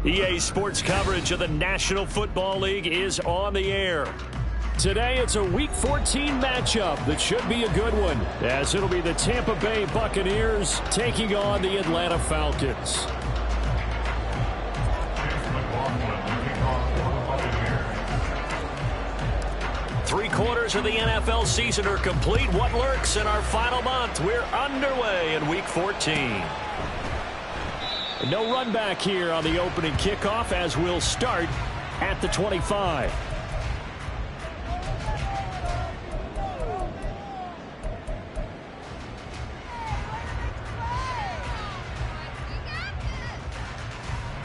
EA Sports coverage of the National Football League is on the air. Today, it's a Week 14 matchup that should be a good one, as it'll be the Tampa Bay Buccaneers taking on the Atlanta Falcons. Three-quarters of the NFL season are complete. What lurks in our final month? We're underway in Week 14. No run back here on the opening kickoff, as we'll start at the 25.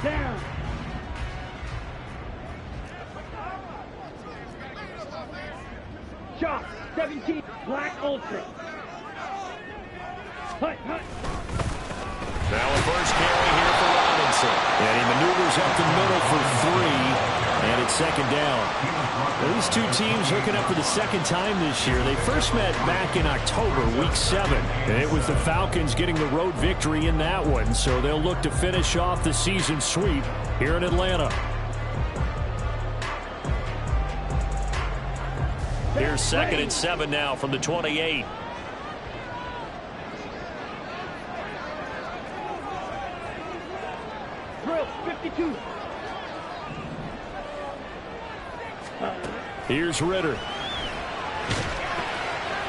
Down. Shot. 17. Black Ultra. Hut, hut. Now a first carry here for Robinson. And he maneuvers up the middle for 3. And it's second down. Now, these two teams hooking up for the second time this year. They first met back in October, Week 7. And it was the Falcons getting the road victory in that one. So they'll look to finish off the season sweep here in Atlanta. Here's 2nd and 7 now from the 28. Drill. 52. Here's Ritter.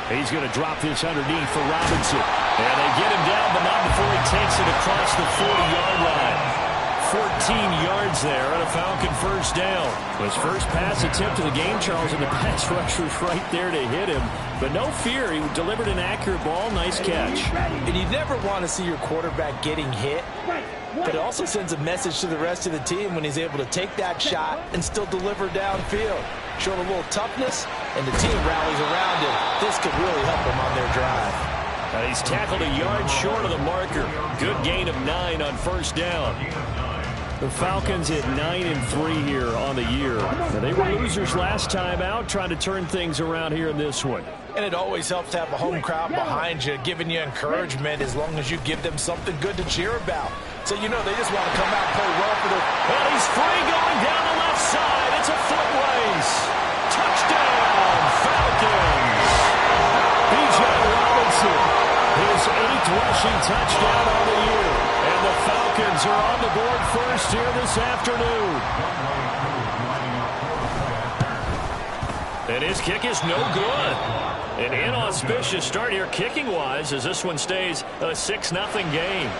He's going to drop this underneath for Robinson. And they get him down, but not before he takes it across the 40-yard line. 14 yards there on a Falcon first down. His first pass attempt of the game, Charles, and the pass rusher's right there to hit him. But no fear, he delivered an accurate ball. Nice catch. And you never want to see your quarterback getting hit. But it also sends a message to the rest of the team when he's able to take that shot and still deliver downfield. Showing a little toughness, and the team rallies around him. This could really help them on their drive. He's tackled a yard short of the marker. Good gain of 9 on first down. The Falcons at 9-3 here on the year. Now, they were losers last time out, trying to turn things around here in this one. And it always helps to have a home crowd behind you, giving you encouragement as long as you give them something good to cheer about. So you know they just want to come out and play well for their... And he's free going down the left side. It's a foot race. Touchdown, Falcons. B.J. Robinson, his 8th rushing touchdown on the year. And the Falcons are on the board first here this afternoon. And his kick is no good. An inauspicious start here kicking-wise as this one stays a 6-0 game.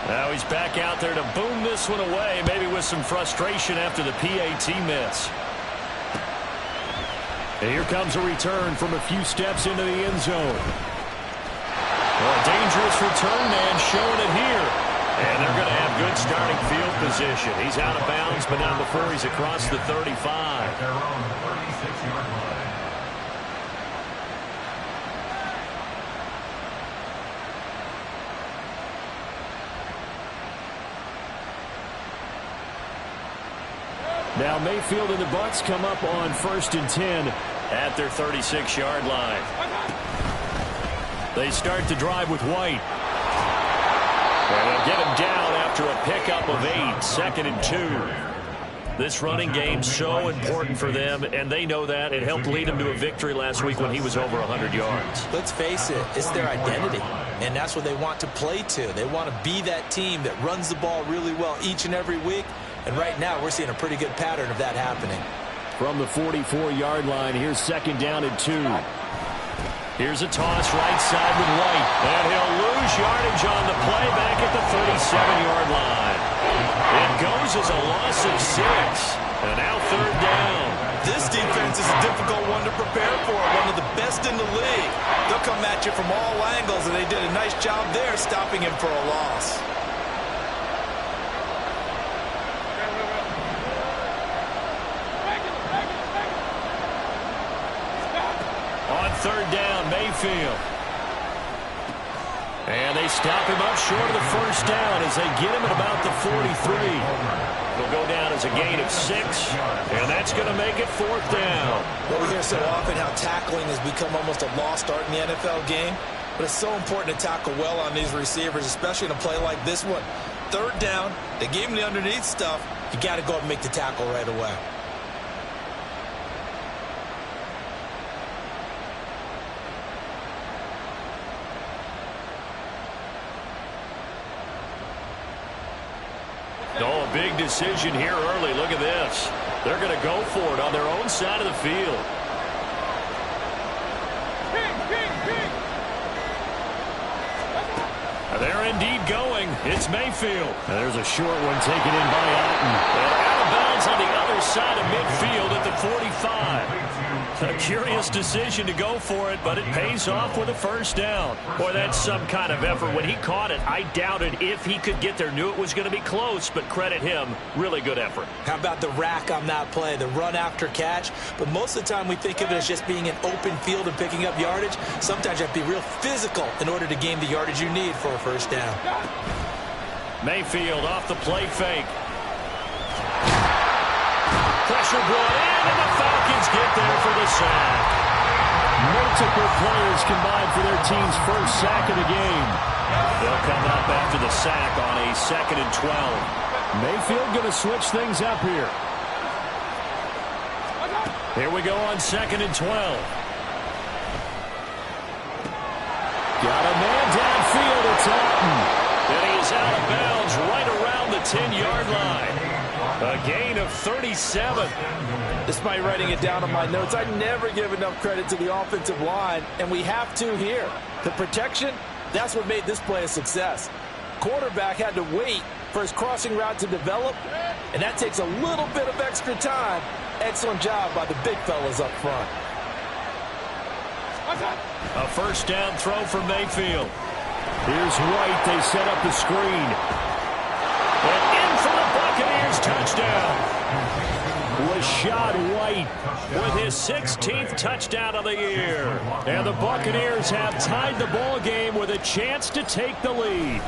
Now he's back out there to boom this one away, maybe with some frustration after the PAT miss. And here comes a return from a few steps into the end zone. Well, a dangerous return man showing it here. And they're going to have good starting field position. He's out of bounds, but not before he's across the 35. Their own 36-yard line. Now Mayfield and the Bucs come up on 1st and 10 at their 36-yard line. They start the drive with White. And they'll get him down after a pickup of 8, 2nd and 2. This running game so important for them, and they know that. It helped lead them to a victory last week when he was over 100 yards. Let's face it, it's their identity, and that's what they want to play to. They want to be that team that runs the ball really well each and every week, and right now we're seeing a pretty good pattern of that happening. From the 44-yard line, here's 2nd down and 2. Here's a toss right side with White, and he'll lose yardage on the play back at the 37-yard line. It goes as a loss of 6, and now 3rd down. This defense is a difficult one to prepare for, one of the best in the league. They'll come at you from all angles, and they did a nice job there stopping him for a loss. On 3rd down, Mayfield. And they stop him up short of the first down as they get him at about the 43. It'll go down as a gain of 6, and that's going to make it 4th down. Well, we hear so often how tackling has become almost a lost art in the NFL game. But it's so important to tackle well on these receivers, especially in a play like this one. Third down, they gave him the underneath stuff. You got to go up and make the tackle right away. Oh, a big decision here early. Look at this. They're going to go for it on their own side of the field. They're indeed going. It's Mayfield. And there's a short one taken in by Alton. And out of bounds on the other side of midfield at the 45. A curious decision to go for it, but it pays off with a first down. Boy, that's some kind of effort. When he caught it, I doubted if he could get there. Knew it was going to be close, but credit him. Really good effort. How about the rack on that play, the run after catch? But most of the time we think of it as just being an open field and picking up yardage. Sometimes you have to be real physical in order to gain the yardage you need for a first down. Mayfield off the play fake. Pressure brought in, and the Falcons get there for the sack. Multiple players combined for their team's first sack of the game. They'll come up after the sack on a 2nd and 12. Mayfield going to switch things up here. Here we go on 2nd and 12. Got a man downfield. It's Alton. And he is out of bounds right around the 10-yard line. A gain of 37. Despite writing it down on my notes, I never give enough credit to the offensive line, and we have to here. The protection, that's what made this play a success. Quarterback had to wait for his crossing route to develop, and that takes a little bit of extra time. Excellent job by the big fellas up front. A first down throw for Mayfield. Here's White. They set up the screen. And in for the Buccaneers touchdown. Rachaad White with his 16th touchdown of the year. And the Buccaneers have tied the ball game with a chance to take the lead.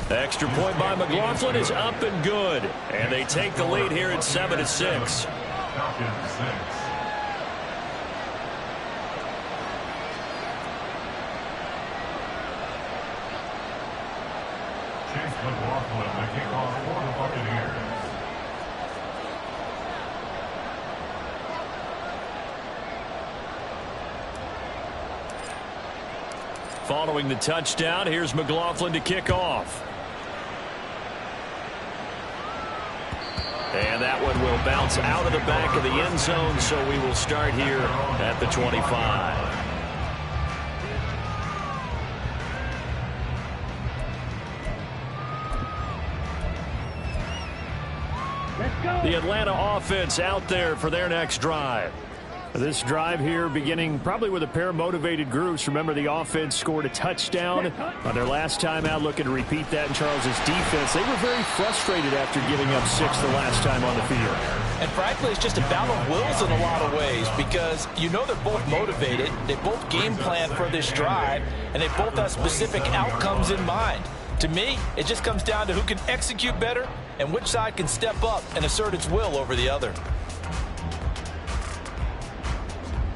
The extra point by McLaughlin is up and good. And they take the lead here at 7-6. Chase McLaughlin, the kickoff for the Buccaneers. Following the touchdown, here's McLaughlin to kick off. And that one will bounce out of the back of the end zone, so we will start here at the 25. The Atlanta offense out there for their next drive. This drive here beginning probably with a pair of motivated groups. Remember, the offense scored a touchdown on their last time out, looking to repeat that in Charles's defense. They were very frustrated after giving up 6 the last time on the field. And frankly, it's just a battle of wills in a lot of ways because you know they're both motivated. They both game plan for this drive, and they both have specific outcomes in mind. To me, it just comes down to who can execute better and which side can step up and assert its will over the other.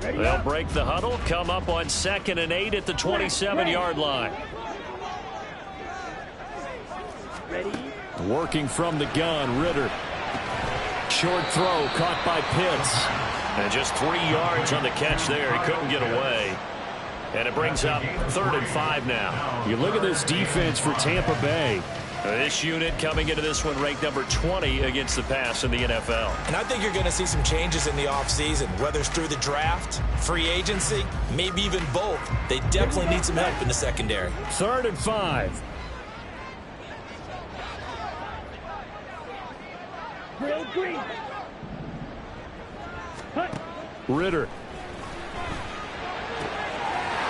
They'll break the huddle, come up on 2nd and 8 at the 27-yard line. Working from the gun, Ridder. Short throw caught by Pitts. And just 3 yards on the catch there. He couldn't get away. And it brings up 3rd and 5 now. You look at this defense for Tampa Bay. This unit coming into this one ranked number 20 against the pass in the NFL. And I think you're going to see some changes in the offseason, whether it's through the draft, free agency, maybe even both. They definitely need some help in the secondary. 3rd and 5. Real green. Ridder.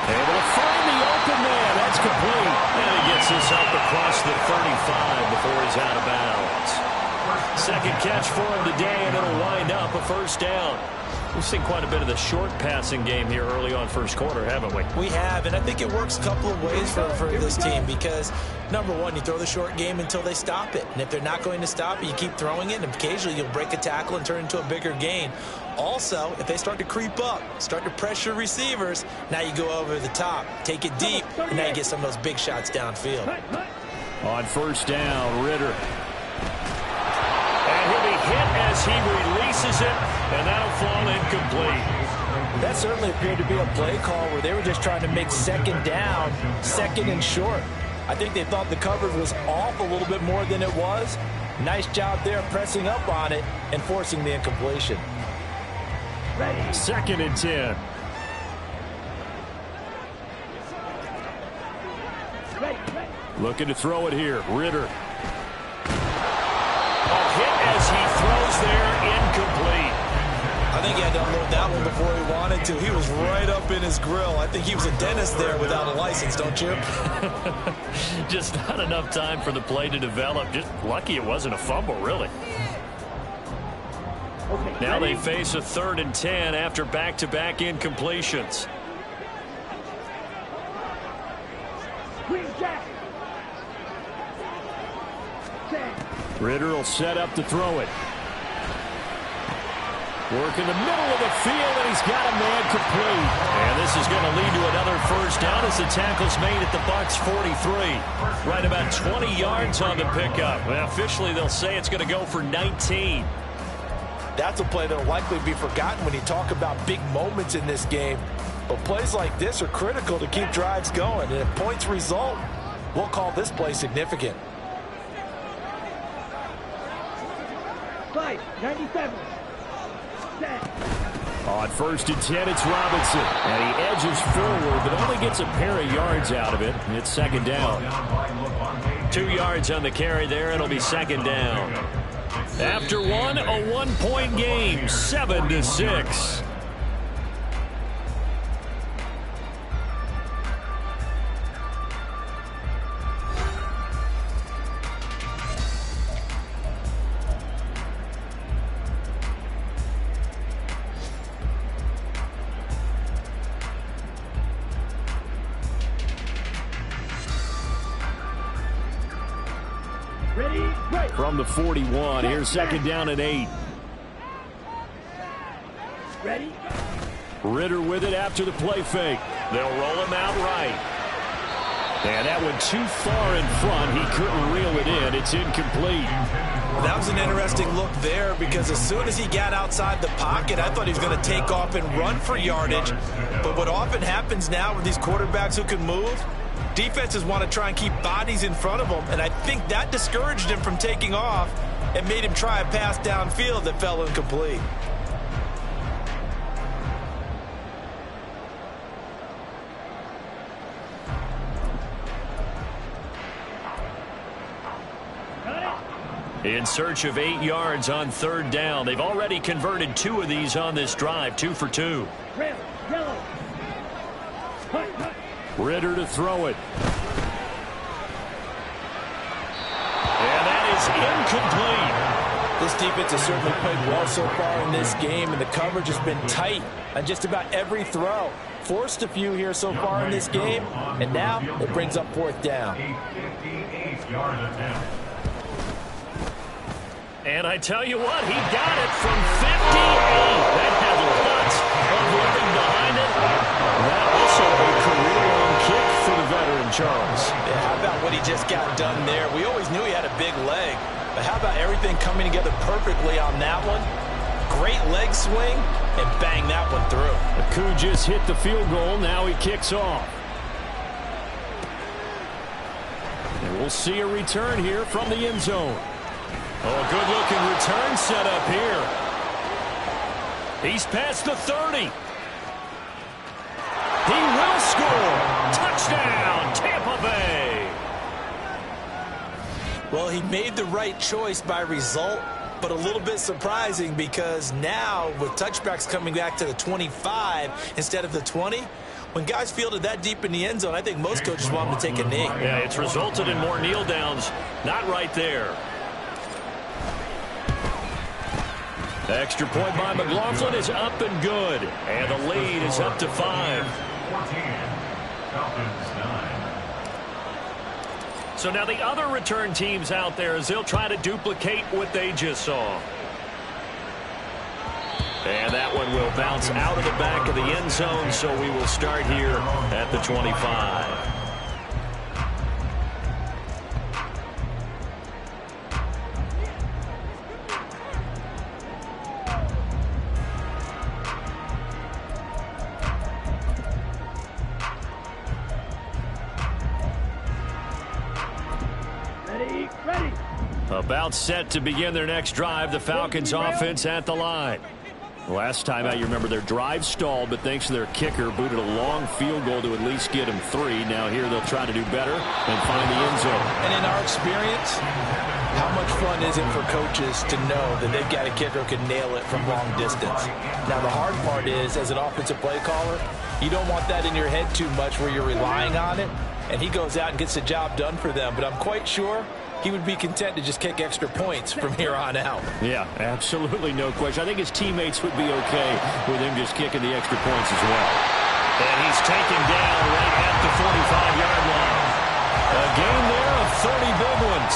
Able to find the open man. That's complete. And he gets this up across the 35 before he's out of bounds. Second catch for him today, and it'll wind up a first down. We've seen quite a bit of the short passing game here early on first quarter, haven't we? We have, and I think it works a couple of ways for this team because, number one, you throw the short game until they stop it. And if they're not going to stop it, you keep throwing it, and occasionally you'll break a tackle and turn it into a bigger gain. Also, if they start to creep up, start to pressure receivers, now you go over the top, take it deep, and now you get some of those big shots downfield. On first down, Ridder. And he'll be hit as he releases it, and that'll fall incomplete. That certainly appeared to be a play call where they were just trying to make second down, second and short. I think they thought the coverage was off a little bit more than it was. Nice job there pressing up on it and forcing the incompletion. Second and 10. Looking to throw it here. Ridder. A hit as he throws there, incomplete. I think he had to unload that one before he wanted to. He was right up in his grill. I think he was a dentist there without a license, don't you? Just not enough time for the play to develop. Just lucky it wasn't a fumble, really. Now they face a 3rd and 10 after back-to-back incompletions. Ridder will set up to throw it. Work in the middle of the field, and he's got a man complete. And this is going to lead to another first down as the tackle's made at the Bucs 43. Right about 20 yards on the pickup. Well, officially, they'll say it's going to go for 19. That's a play that will likely be forgotten when you talk about big moments in this game. But plays like this are critical to keep drives going. And if points result, we'll call this play significant. 97. On first and 10, it's Robinson. And he edges forward, but only gets a pair of yards out of it. It's second down. 2 yards on the carry there. It'll be second down. After one, a one-point game, 7-6. From the 41, here's second down and 8. Ready? Ridder with it after the play fake. They'll roll him out right. And that went too far in front. He couldn't reel it in. It's incomplete. That was an interesting look there because as soon as he got outside the pocket, I thought he was going to take off and run for yardage. But what often happens now with these quarterbacks who can move, defenses want to try and keep bodies in front of them, and I think that discouraged him from taking off and made him try a pass downfield that fell incomplete. In search of 8 yards on third down. They've already converted 2 of these on this drive, 2 for 2. Red, yellow. Ridder to throw it. And that is incomplete. This defense has certainly played well so far in this game, and the coverage has been tight on just about every throw. Forced a few here so far in this game, and now it brings up 4th down. And I tell you what, he got it from 58. That had lots of living behind it. That also a career-long kick for the veteran, Charles. Yeah, how about what he just got done there? We always knew he had a big leg, but how about everything coming together perfectly on that one? Great leg swing, and bang that one through. Akou just hit the field goal. Now he kicks off. And we'll see a return here from the end zone. Oh, good-looking return set up here. He's past the 30. He will score. Touchdown, Tampa Bay. Well, he made the right choice by result, but a little bit surprising because now with touchbacks coming back to the 25 instead of the 20, when guys fielded that deep in the end zone, I think most coaches want them to take a knee. Yeah, it's resulted in more kneel downs. Not right there. The extra point by McLaughlin is up and good. And the lead is up to 5. So now the other return teams out there as they'll try to duplicate what they just saw. And that one will bounce out of the back of the end zone, so we will start here at the 25. Ready. About set to begin their next drive, the Falcons offense at the line. Last time out, you remember their drive stalled, but thanks to their kicker, booted a long field goal to at least get them 3. Now here they'll try to do better and find the end zone. And in our experience, how much fun is it for coaches to know that they've got a kicker who can nail it from long distance? Now the hard part is, as an offensive play caller, you don't want that in your head too much where you're relying on it, and he goes out and gets the job done for them. But I'm quite sure he would be content to just kick extra points from here on out. Yeah, absolutely no question. I think his teammates would be okay with him just kicking the extra points as well. And he's taken down right at the 45-yard line. A gain there of 30 big ones.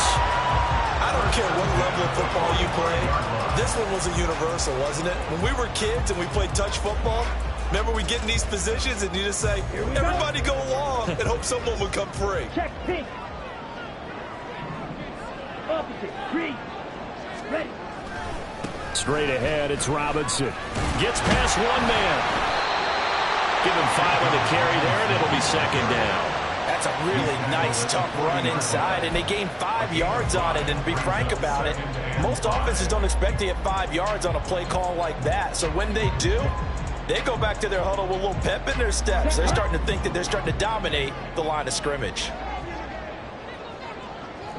I don't care what level of football you play. This one was a universal, wasn't it? When we were kids and we played touch football, remember we get in these positions and you just say, everybody go along and hope someone would come free. Check pink. Opposite. Green. Ready. Straight ahead, it's Robinson. Gets past one man. Give him 5 on the carry there, and it'll be second down. That's a really nice, tough run inside, and they gained 5 yards on it. And to be frank about it, most offenses don't expect to get 5 yards on a play call like that. So when they do, they go back to their huddle with a little pep in their steps. They're starting to think that they're starting to dominate the line of scrimmage.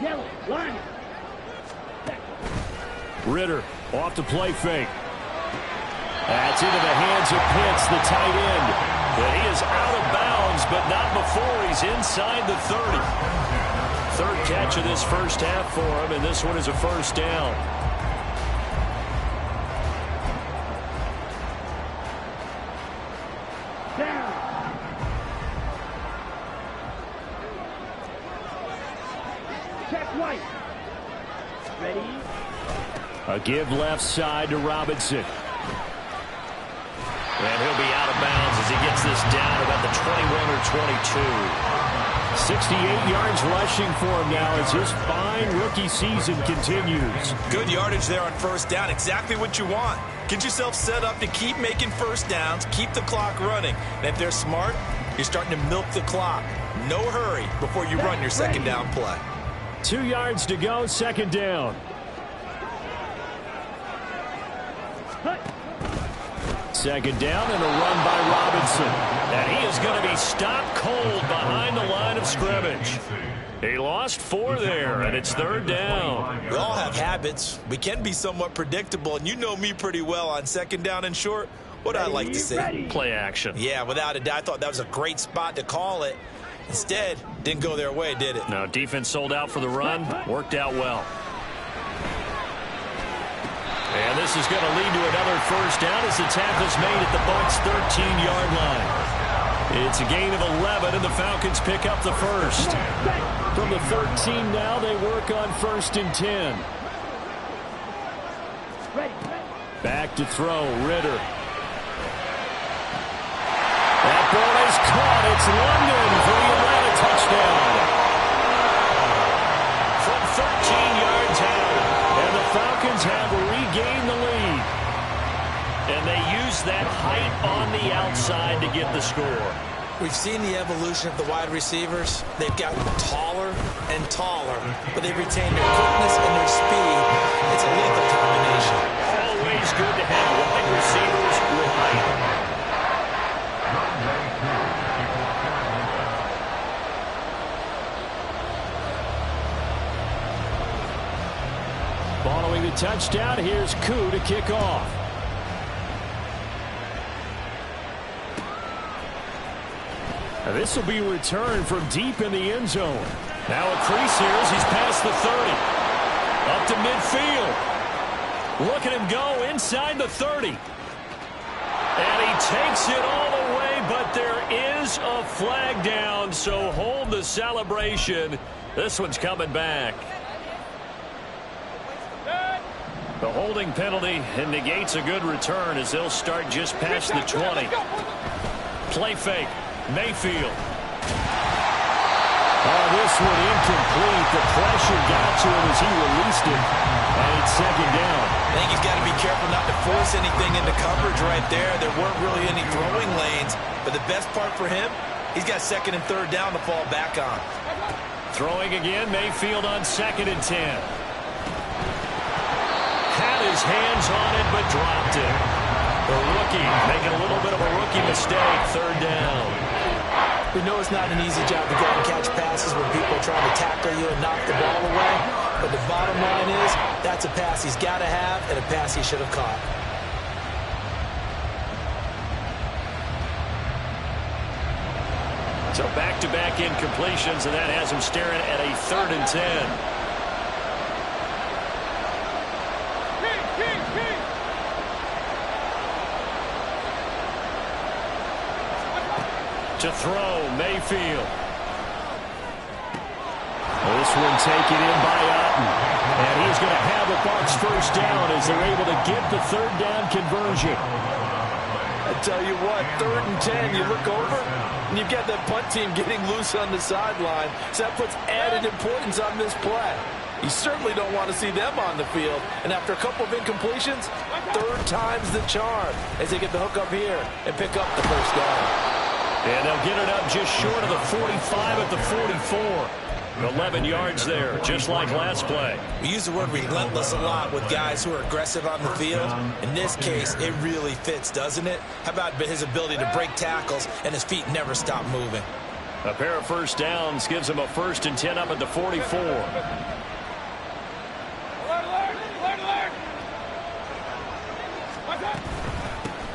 Yellow. Line. Ritter off to play fake. That's into the hands of Pitts, the tight end. But he is out of bounds, but not before he's inside the 30. Third catch of this first half for him, and this one is a first down. Down. Check white. Ready. A give left side to Robinson. And he'll be out of bounds as he gets this down about the 21 or 22. 68 yards rushing for him now as his fine rookie season continues. Good yardage there on first down. Exactly what you want. Get yourself set up to keep making first downs, keep the clock running. And if they're smart, you're starting to milk the clock. No hurry before you run your second down play. 2 yards to go, second down. Second down and a run by Robinson. And he is going to be stopped cold behind the line of scrimmage. He lost 4 there, and it's third down. We all have habits. We can be somewhat predictable, and you know me pretty well on second down and short. What I like to see. Play action. Yeah, without a doubt. I thought that was a great spot to call it. Instead, didn't go their way, did it? No, defense sold out for the run. Worked out well. And this is going to lead to another first down as the tackle's made at the Bucs' 13-yard line. It's a gain of 11, and the Falcons pick up the first. From the 13 now, they work on first and 10. Back to throw, Ritter. That ball is caught. It's London for the Atlanta touchdown. From 13 yards out, and the Falcons have regained the lead. And they use that height on the outside to get the score. We've seen the evolution of the wide receivers. They've gotten taller and taller, but they've retained their quickness and their speed. It's a lethal combination. Always good to have wide receivers with height. Following the touchdown, here's Koo to kick off. Now this will be returned from deep in the end zone. Now a crease here as he's past the 30. Up to midfield. Look at him go inside the 30. And he takes it all the way, but there is a flag down, so hold the celebration. This one's coming back. The holding penalty negates a good return as they'll start just past the 20. Play fake. Mayfield. Oh, this one incomplete. The pressure got to him as he released it. And it's second down. I think he's got to be careful not to force anything into coverage right there. There weren't really any throwing lanes. But the best part for him, he's got second and third down to fall back on. Throwing again, Mayfield on 2nd and 10. Had his hands on it, but dropped it. The rookie making a little bit of a rookie mistake. Third down. We know it's not an easy job to go and catch passes when people are trying to tackle you and knock the ball away. But the bottom line is, that's a pass he's got to have and a pass he should have caught. So back-to-back incompletions, and that has him staring at a 3rd and 10. To throw, Mayfield. This one taken in by Otten. And he's going to have a Bucs first down as they're able to get the 3rd down conversion. I tell you what, 3rd and 10, you look over, and you've got that punt team getting loose on the sideline. So that puts added importance on this play. You certainly don't want to see them on the field. And after a couple of incompletions, 3rd time's the charm as they get the hook up here and pick up the first down. And they'll get it up just short of the 45 at the 44. 11 yards there, just like last play. We use the word relentless a lot with guys who are aggressive on the field. In this case, it really fits, doesn't it? How about his ability to break tackles and his feet never stop moving? A pair of first downs gives him a 1st and 10 up at the 44.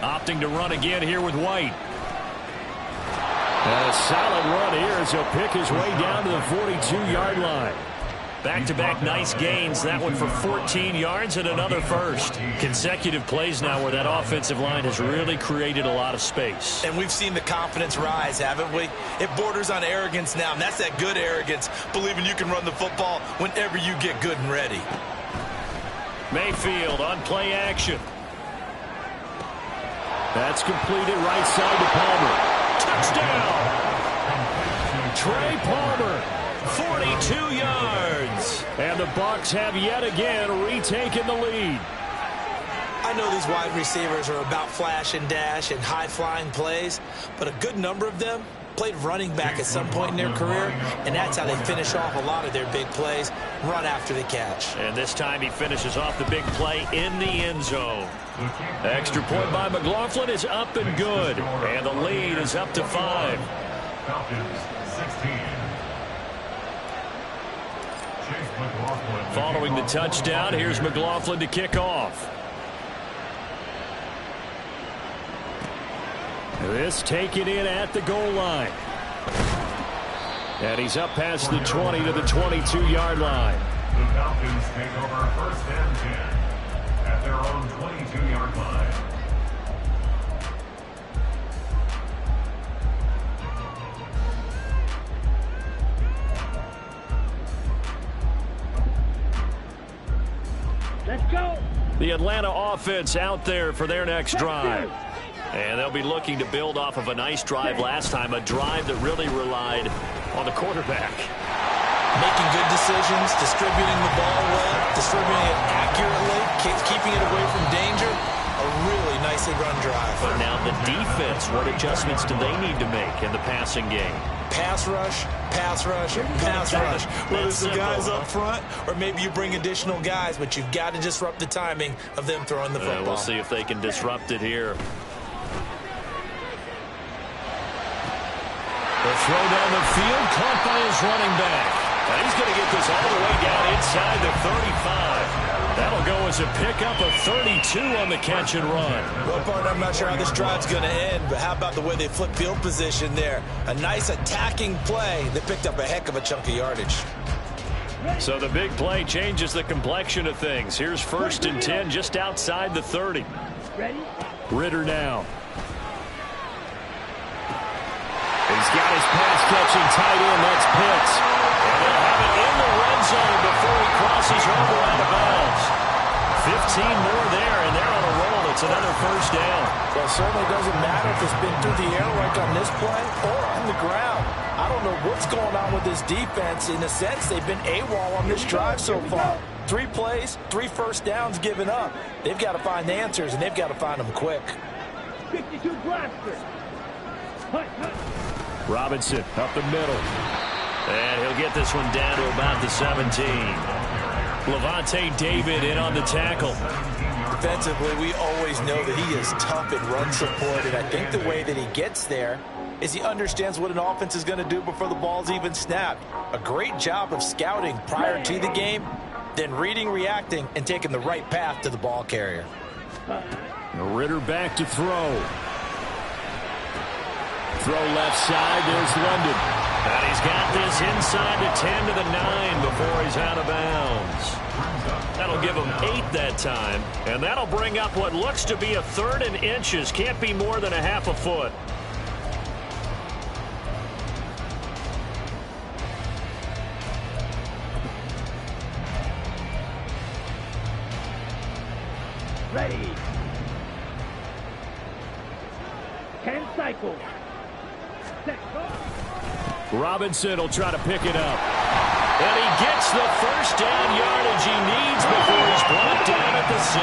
Opting to run again here with White. And a solid run here as he'll pick his way down to the 42-yard line. Back-to-back nice gains. That one for 14 yards and another first. Consecutive plays now where that offensive line has really created a lot of space. And we've seen the confidence rise, haven't we? It borders on arrogance now, and that's that good arrogance, believing you can run the football whenever you get good and ready. Mayfield on play action. That's completed right side to Palmer. Touchdown! Trey Palmer, 42 yards. And the Bucs have yet again retaken the lead. I know these wide receivers are about flash and dash and high-flying plays, but a good number of them played running back at some point in their career, and that's how they finish off a lot of their big plays, run after the catch. And this time he finishes off the big play in the end zone. Extra point by McLaughlin is up and good, and the lead is up to 5. Falcons 16. Following the touchdown, here's McLaughlin to kick off. This taken in at the goal line. And he's up past the 20 to the 22-yard line. The Falcons take over 1st and 10 at their own 22-yard line. Let's go. The Atlanta offense out there for their next drive. And they'll be looking to build off of a nice drive last time, a drive that really relied on the quarterback. Making good decisions, distributing the ball well, distributing it accurately, keeping it away from danger. A really nicely run drive. But now the defense, what adjustments do they need to make in the passing game? Pass rush, pass rush, pass rush. Whether it's the guys up front or maybe you bring additional guys, but you've got to disrupt the timing of them throwing the football. We'll see if they can disrupt it here. The throw down the field, caught by his running back. And he's going to get this all the way down inside the 35. That'll go as a pickup of 32 on the catch and run. Well, partner, I'm not sure how this drive's going to end, but how about the way they flip field position there? A nice attacking play that picked up a heck of a chunk of yardage. So the big play changes the complexion of things. Here's 1st and 10 just outside the 30. Ready? Ritter now. He's got his pass-catching tight end. That's Pitts. And they'll have it in the red zone before he crosses over out of bounds. 15 seen more there, and they're on a roll. It's another first down. Well, it certainly doesn't matter if it's been through the air like on this play or on the ground. I don't know what's going on with this defense. In a sense, they've been AWOL on this drive so far. 3 plays, 3 first downs given up. They've got to find the answers, and they've got to find them quick. 52 blaster. Robinson up the middle. And he'll get this one down to about the 17. Levante David in on the tackle. Defensively, we always know that he is tough in run support, and I think the way that he gets there is he understands what an offense is going to do before the ball's even snapped. A great job of scouting prior to the game, then reading, reacting, and taking the right path to the ball carrier. Ritter back to throw. Throw left side, there's London. And he's got this inside the 10 to the 9 before he's out of bounds. That'll give him 8 that time. And that'll bring up what looks to be a 3rd and inches. Can't be more than a half a foot. Ready. 10 cycles. Set, go. Robinson will try to pick it up. And he gets the first down yardage he needs before he's brought down at the 6.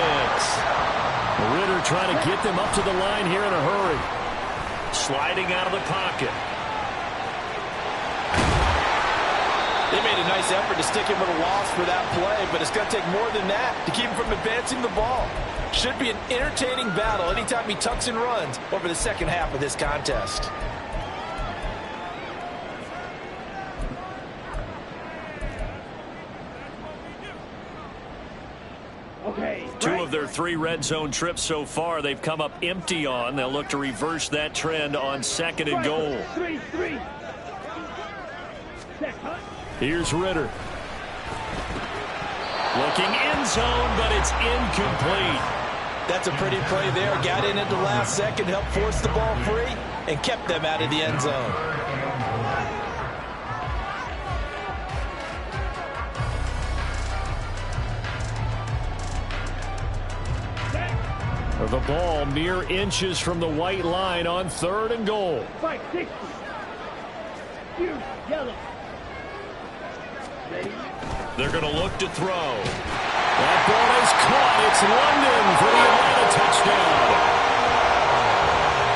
Ritter trying to get them up to the line here in a hurry. Sliding out of the pocket. They made a nice effort to stick him with a loss for that play, but it's going to take more than that to keep him from advancing the ball. Should be an entertaining battle anytime he tucks and runs over the second half of this contest. Okay. 2 of their 3 red zone trips so far they've come up empty on. They'll look to reverse that trend on 2nd and goal. 3-3. Set, huh? Here's Ritter. Looking end zone, but it's incomplete. That's a pretty play there. Got in at the last second, helped force the ball free, and kept them out of the end zone. The ball mere inches from the white line on 3rd and goal. 5-60. Huge yellow. Ready. They're going to look to throw. That ball is caught. It's London for the Atlanta touchdown.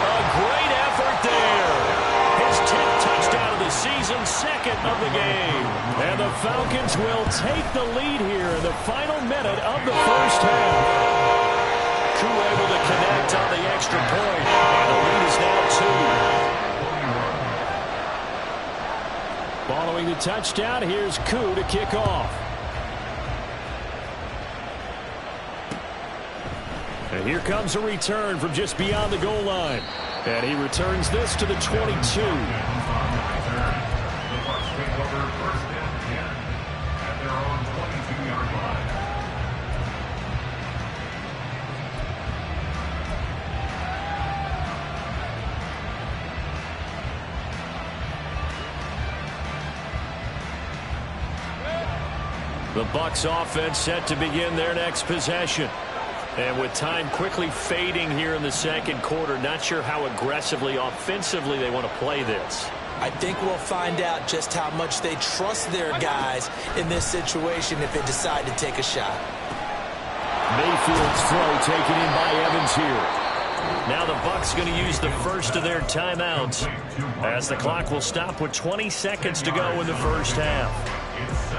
A great effort there. His 10th touchdown of the season, 2nd of the game. And the Falcons will take the lead here in the final minute of the first half. Koo able to connect on the extra point. And the lead is now 2. Following the touchdown, here's Koo to kick off. And here comes a return from just beyond the goal line. And he returns this to the 22. The Bucs take over 1st and 10 at their own 22-yard line. The Bucs offense set to begin their next possession. And with time quickly fading here in the 2nd quarter, not sure how aggressively, offensively they want to play this. I think we'll find out just how much they trust their guys in this situation if they decide to take a shot. Mayfield's throw taken in by Evans here. Now the Bucs going to use the first of their timeouts as the clock will stop with 20 seconds to go in the first half.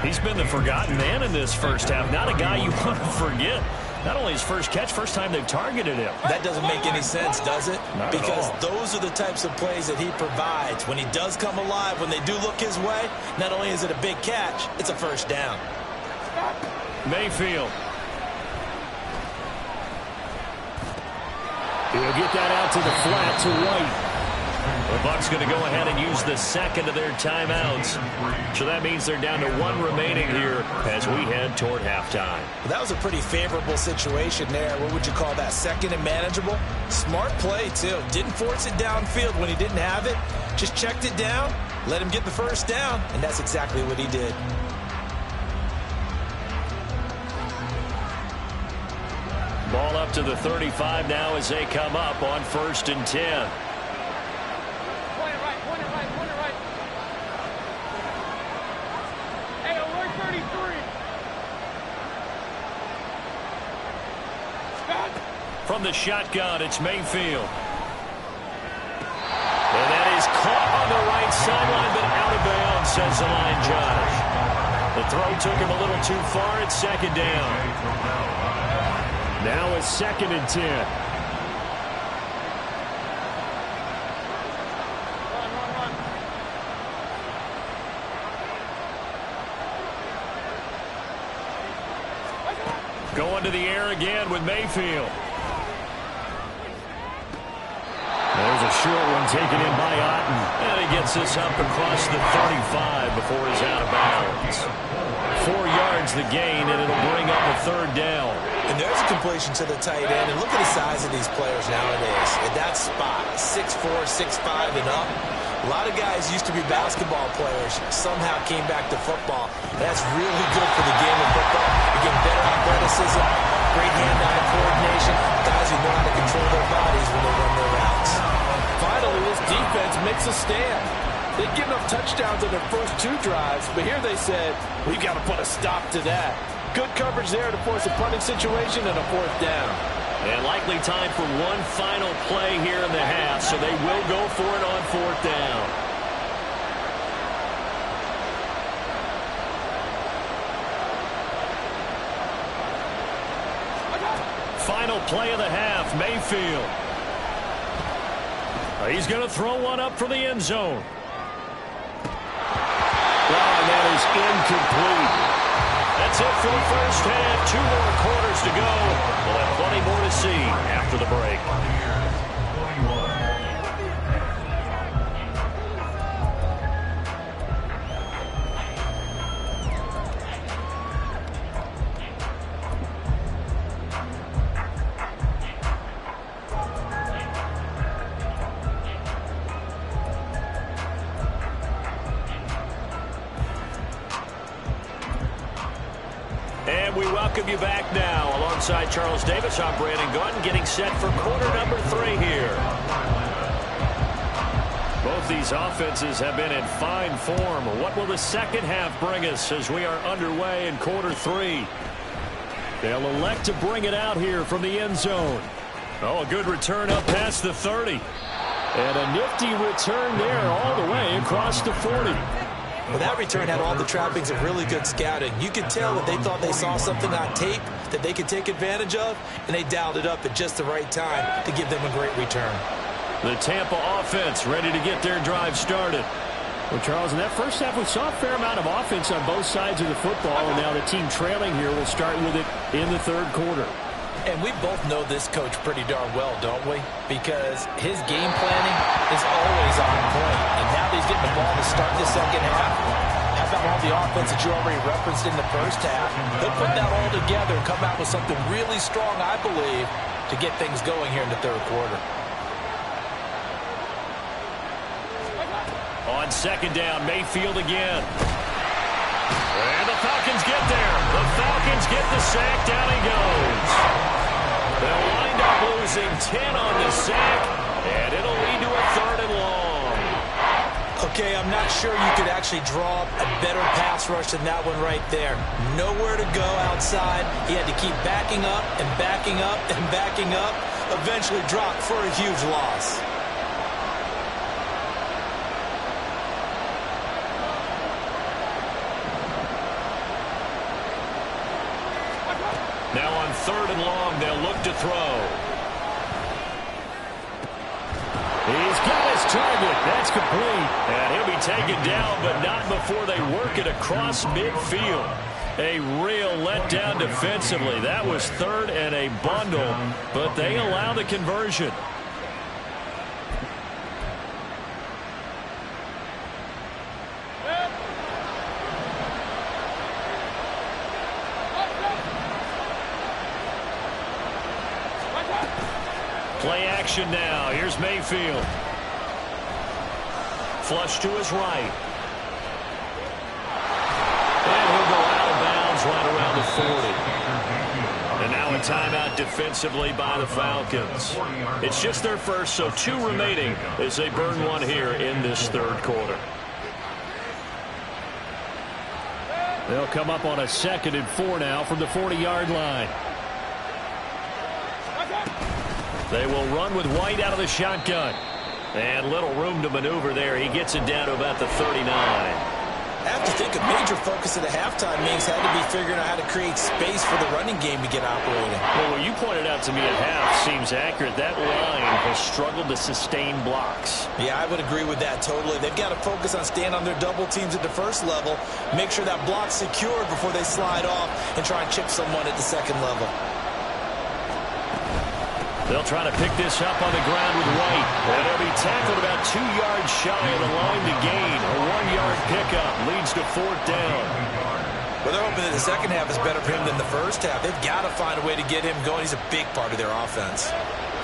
He's been the forgotten man in this first half. Not a guy you want to forget. Not only his first catch, first time they've targeted him. That doesn't make any sense, does it? Not because at all. Those are the types of plays that he provides. When he does come alive, when they do look his way, not only is it a big catch, it's a first down. Mayfield. He'll get that out to the flat to White. The Bucs going to go ahead and use the 2nd of their timeouts. So that means they're down to 1 remaining here as we head toward halftime. Well, that was a pretty favorable situation there. What would you call that? 2nd and manageable? Smart play, too. Didn't force it downfield when he didn't have it. Just checked it down, let him get the first down, and that's exactly what he did. out to the 35 now as they come up on 1st and 10. Point it right. Hey, alert 33. From the shotgun, it's Mayfield. And that is caught on the right sideline, but out of bounds, says the line judge. The throw took him a little too far. It's 2nd down. Now it's 2nd and 10. Run. Going to the air again with Mayfield. There's a short one taken in by Otten. And he gets this up across the 35 before he's out of bounds. 4 yards the gain, and it'll bring up a 3rd down. And there's a completion to the tight end. And look at the size of these players nowadays. At that spot, 6'4", 6'5", and up. A lot of guys used to be basketball players, somehow came back to football. That's really good for the game of football. You get better athleticism, great hand-eye coordination, guys who know how to control their bodies when they run their routes. Finally, this defense makes a stand. They've given up touchdowns on their first 2 drives, but here they said, we've got to put a stop to that. Good coverage there to force a punting situation and a 4th down. And likely time for one final play here in the half, so they will go for it on 4th down. Final play of the half, Mayfield. He's going to throw one up for the end zone. Well, and that is incomplete. That's it for the first half. 2 more quarters to go. We'll have plenty more to see after the break. And we welcome you back now. Alongside Charles Davis, I'm Brandon Gaudin, getting set for quarter number 3 here. Both these offenses have been in fine form. What will the second half bring us as we are underway in quarter 3? They'll elect to bring it out here from the end zone. Oh, a good return up past the 30. And a nifty return there all the way across the 40. Well, that return had all the trappings of really good scouting. You could tell that they thought they saw something on tape that they could take advantage of, and they dialed it up at just the right time to give them a great return. The Tampa offense ready to get their drive started. Well, Charles, in that first half, we saw a fair amount of offense on both sides of the football, and now the team trailing here will start with it in the 3rd quarter. And we both know this coach pretty darn well, don't we? Because his game planning is always on point. And now that he's getting the ball to start the second half, how about all the offense that you already referenced in the first half? He'll put that all together and come out with something really strong, I believe, to get things going here in the 3rd quarter. On 2nd down, Mayfield again. And the Falcons get there. The Falcons get the sack. Down he goes. They'll wind up losing 10 on the sack, and it'll lead to a 3rd and long. Okay, I'm not sure you could actually draw up a better pass rush than that one right there. Nowhere to go outside. He had to keep backing up and backing up and backing up. Eventually dropped for a huge loss. Now on 3rd and long, they'll look to throw. He's got his target. That's complete. And he'll be taken down, but not before they work it across midfield. A real letdown defensively. That was 3rd and a bundle, but they allow the conversion. Play action now. Here's Mayfield. Flush to his right. And he'll go out of bounds right around the 40. And now timeout defensively by the Falcons. It's just their first, so 2 remaining as they burn one here in this third quarter. They'll come up on a 2nd and 4 now from the 40-yard line. They will run with White out of the shotgun. And little room to maneuver there. He gets it down to about the 39. I have to think a major focus at the halftime means had to be figuring out how to create space for the running game to get operating. Well, what you pointed out to me at half seems accurate. That line has struggled to sustain blocks. Yeah, I would agree with that totally. They've got to focus on staying on their double teams at the first level, make sure that block's secured before they slide off and try and chip someone at the second level. They'll try to pick this up on the ground with White. And he'll be tackled about 2 yards shy of the line to gain. A 1-yard pickup leads to 4th down. Well, they're hoping that the second half is better for him than the first half. They've got to find a way to get him going. He's a big part of their offense.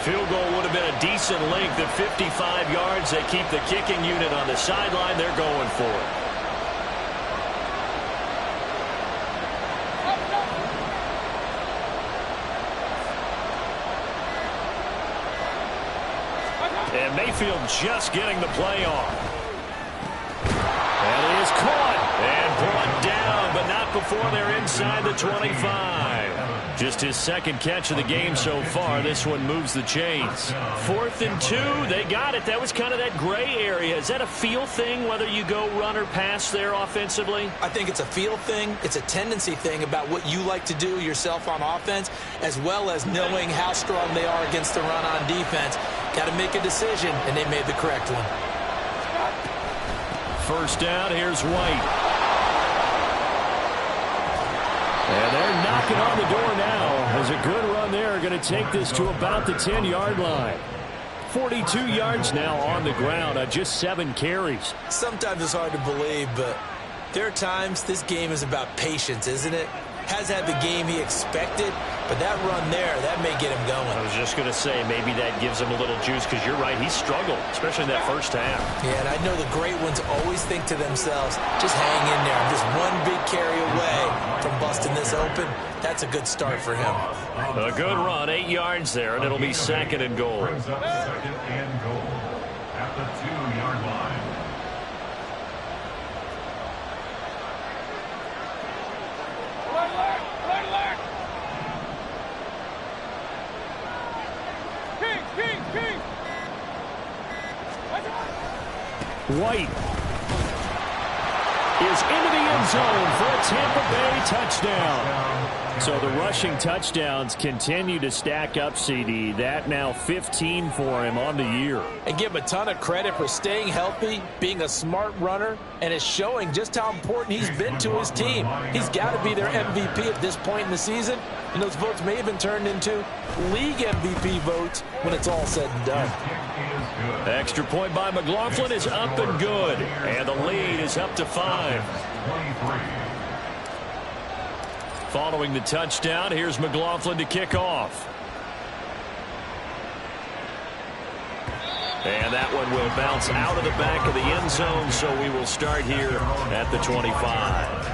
Field goal would have been a decent length at 55 yards. They keep the kicking unit on the sideline. They're going for it. And Mayfield just getting the play off. And it is caught and brought down, but not before they're inside the 25. Just his 2nd catch of the game so far. This one moves the chains. 4th and 2. They got it. That was kind of that gray area. Is that a feel thing, whether you go run or pass there offensively? I think it's a feel thing. It's a tendency thing about what you like to do yourself on offense, as well as knowing how strong they are against the run on defense. Got to make a decision, and they made the correct one. 1st down, here's White. And they're knocking on the door now. As a good run there, going to take this to about the 10-yard line. 42 yards now on the ground on just 7 carries. Sometimes it's hard to believe, but there are times this game is about patience, isn't it? Has had the game he expected, but that run there, that may get him going. I was just going to say, maybe that gives him a little juice, because you're right, he struggled, especially in that first half. Yeah, and I know the great ones always think to themselves, just hang in there. I'm just one big carry away from busting this open. That's a good start for him. A good run, 8 yards there, and it'll be 2nd and goal. Brings up 2nd and goal at the 2-yard line. White is into the end zone for a Tampa Bay touchdown. So the rushing touchdowns continue to stack up, CD. That now 15 for him on the year. And give him a ton of credit for staying healthy, being a smart runner, and it's showing just how important he's been to his team. He's got to be their MVP at this point in the season, and those votes may have been turned into league MVP votes when it's all said and done. Extra point by McLaughlin is up and good, and the lead is up to 5. Following the touchdown, here's McLaughlin to kick off. And that one will bounce out of the back of the end zone, so we will start here at the 25.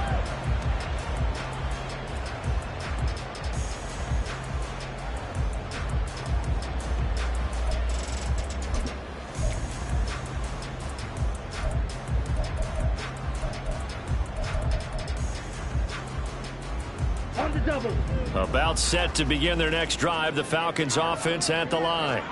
About set to begin their next drive, the Falcons offense at the line.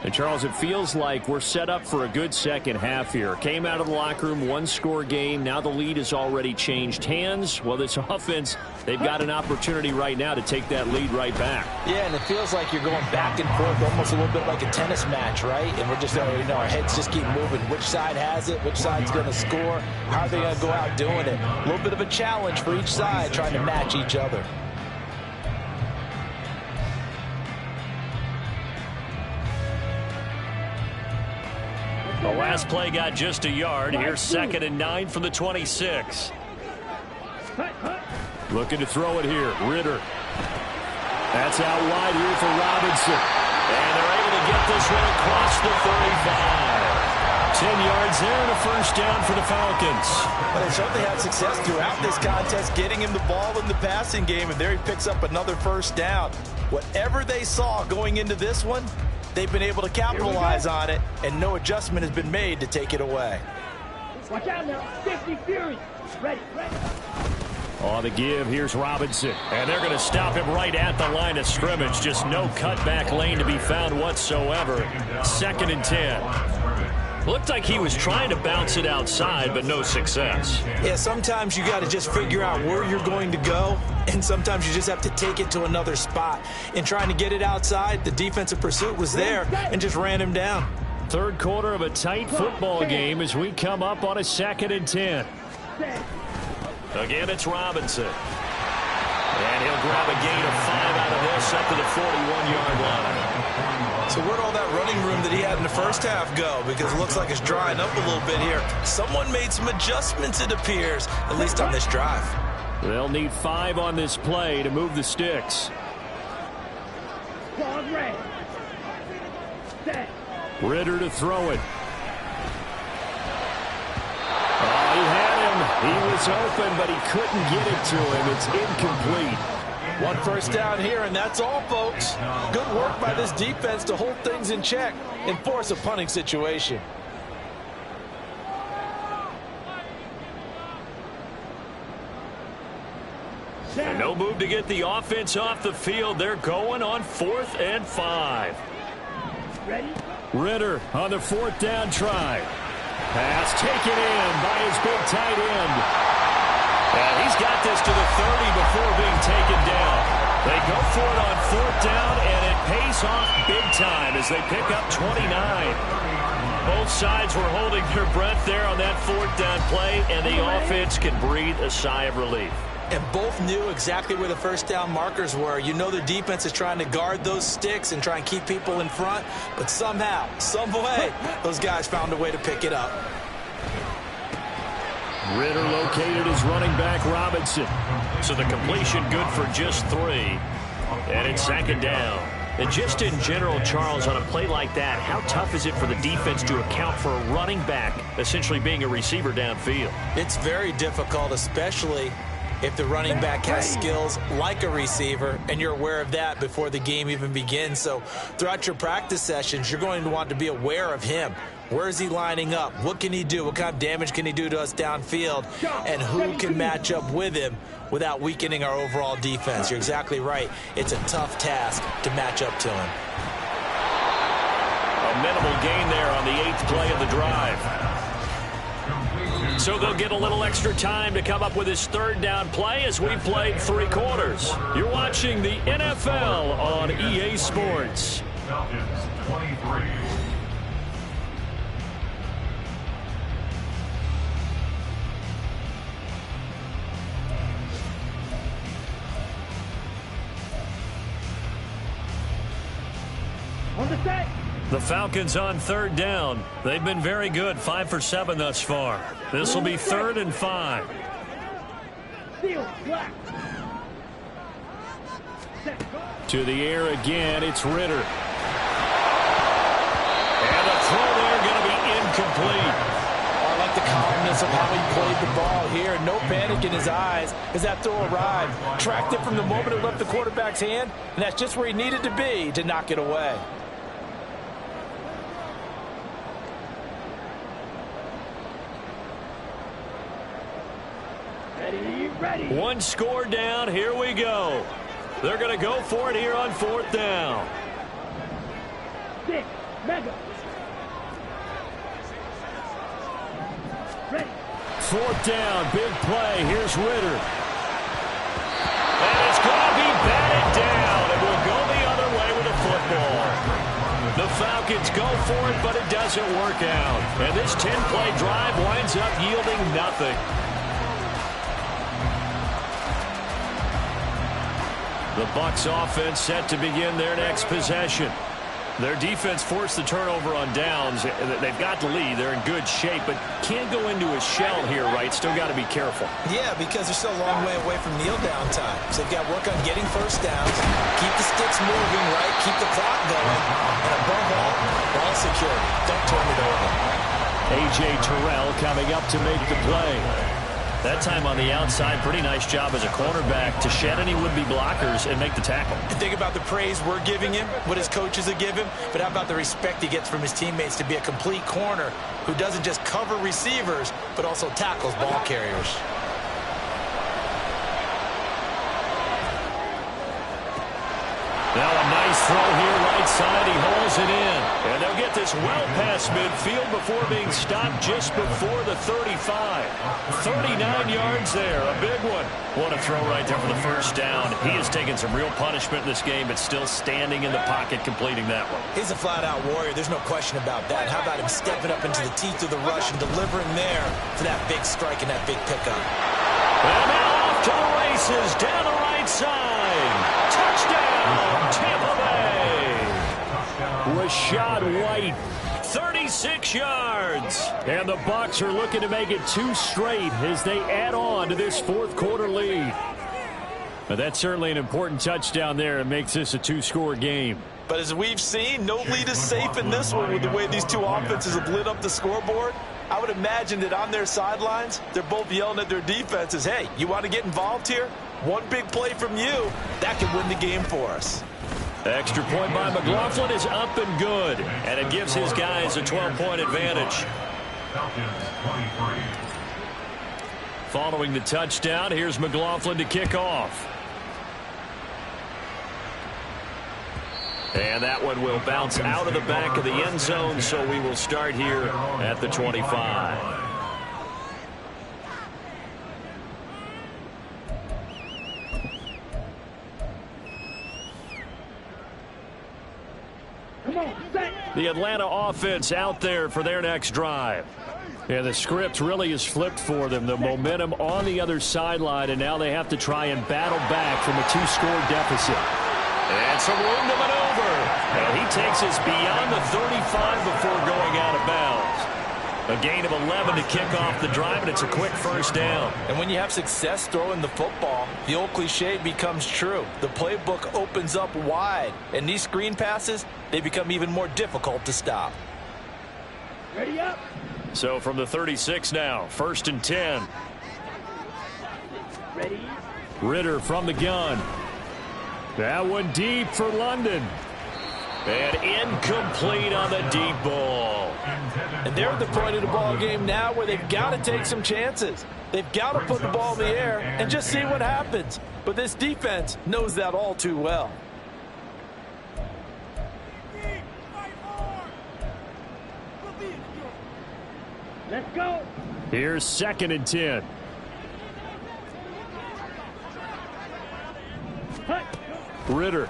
And, Charles, it feels like we're set up for a good second half here. Came out of the locker room, 1-score game. Now the lead has already changed hands. Well, this offense, they've got an opportunity right now to take that lead right back. Yeah, and it feels like you're going back and forth almost a little bit like a tennis match, right? And we're just, our heads just keep moving. Which side has it? Which side's going to score? How are they going to go out doing it? A little bit of a challenge for each side trying to match each other. The last play got just a yard. Here's 2nd and 9 from the 26. Looking to throw it here. Ritter. That's out wide here for Robinson. And they're able to get this one across the 35. 10 yards there and a 1st down for the Falcons. Well, they certainly had success throughout this contest, getting him the ball in the passing game, and there he picks up another 1st down. Whatever they saw going into this one, they've been able to capitalize on it, and no adjustment has been made to take it away. Watch out now. 50 Fury. Ready. On the give, here's Robinson. And they're going to stop him right at the line of scrimmage. Just no cutback lane to be found whatsoever. 2nd and 10. Looked like he was trying to bounce it outside, but no success. Yeah, sometimes you got to just figure out where you're going to go, and sometimes you just have to take it to another spot. In trying to get it outside, the defensive pursuit was there and just ran him down. Third quarter of a tight football game as we come up on a 2nd and 10. Again, it's Robinson. And he'll grab a gain of 5 out of this up to the 41-yard line. So where'd all that running room that he had in the first half go? Because it looks like it's drying up a little bit here. Someone made some adjustments, it appears, at least on this drive. They'll need 5 on this play to move the sticks. Ritter to throw it. Oh, he had him. He was open, but he couldn't get it to him. It's incomplete. 1 first down here, and that's all, folks. Good work by this defense to hold things in check and force a punting situation. And no move to get the offense off the field. They're going on 4th and 5. Ready? Ritter on the 4th down try. Pass taken in by his big tight end. And he's got this to the 30 before being taken down. They go for it on 4th down, and it pays off big time as they pick up 29. Both sides were holding their breath there on that 4th down play, and the offense can breathe a sigh of relief. And both knew exactly where the first down markers were. You know the defense is trying to guard those sticks and try and keep people in front, but somehow, some way, those guys found a way to pick it up. Ritter located as running back Robinson. So the completion good for just 3. And it's 2nd down. And just in general, Charles, on a play like that, how tough is it for the defense to account for a running back essentially being a receiver downfield? It's very difficult, especially if the running back has skills like a receiver, and you're aware of that before the game even begins. So throughout your practice sessions, you're going to want to be aware of him. Where is he lining up? What can he do? What kind of damage can he do to us downfield? And who can match up with him without weakening our overall defense? You're exactly right. It's a tough task to match up to him. A minimal gain there on the 8th play of the drive. So they'll get a little extra time to come up with his 3rd down play as we played 3 quarters. You're watching the NFL on EA Sports. Falcons 23. On the set. The Falcons on 3rd down. They've been very good, 5 for 7 thus far. This will be 3rd and 5. Steel, black. To the air again, it's Ritter. And the throw there going to be incomplete. I like the calmness of how he played the ball here. No panic in his eyes as that throw arrived. Tracked it from the moment it left the quarterback's hand, and that's just where he needed to be to knock it away. Ready. 1 score down. Here we go. They're going to go for it here on 4th down. 6, mega. Ready. 4th down, big play. Here's Ritter. And it's going to be batted down. It will go the other way with the football. The Falcons go for it, but it doesn't work out. And this 10-play drive winds up yielding nothing. The Bucs offense set to begin their next possession. Their defense forced the turnover on downs. They've got the lead. They're in good shape, but can't go into a shell here, right? Still got to be careful. Yeah, because they're still a long way away from kneel down time. So they've got to work on getting first downs, keep the sticks moving, right? Keep the clock going. And above all, ball security. Don't turn it over. A.J. Terrell coming up to make the play. That time on the outside, pretty nice job as a cornerback to shed any would-be blockers and make the tackle. And think about the praise we're giving him, what his coaches have given, but how about the respect he gets from his teammates to be a complete corner who doesn't just cover receivers, but also tackles ball carriers. Now a nice throw here right side. He hauls it in. And they'll get this well past midfield before being stopped just before the 35. 39 yards there. A big one. What a throw right there for the first down. He has taken some real punishment in this game, but still standing in the pocket completing that one. He's a flat-out warrior. There's no question about that. How about him stepping up into the teeth of the rush and delivering there for that big strike and that big pickup. And now off to the races. Down the right side. Touchdown, Tampa Bay. Rachaad White, 36 yards. And the Bucs are looking to make it 2 straight as they add on to this fourth quarter lead. But that's certainly an important touchdown there. It makes this a 2-score game. But as we've seen, no lead is safe in this one with the way these two offenses have lit up the scoreboard. I would imagine that on their sidelines, they're both yelling at their defenses, hey, you want to get involved here? One big play from you, that can win the game for us. Extra point by McLaughlin is up and good. And it gives his guys a 12-point advantage. Following the touchdown, here's McLaughlin to kick off. And that one will bounce out of the back of the end zone, so we will start here at the 25. The Atlanta offense out there for their next drive. And the script really is flipped for them. The momentum on the other sideline, and now they have to try and battle back from a 2-score deficit. And some room to maneuver. And he takes us beyond the 35 before going out of bounds. A gain of 11 to kick off the drive, and it's a quick first down. And when you have success throwing the football, the old cliche becomes true. The playbook opens up wide, and these screen passes, they become even more difficult to stop. Ready up. So from the 36 now, 1st and 10. Ready. Ridder from the gun. That one deep for London. And incomplete on the deep ball. And they're at the point of the ball game now where they've got to take some chances. They've got to put the ball in the air and just see what happens. But this defense knows that all too well. Let's go. Here's 2nd and 10. Ridder.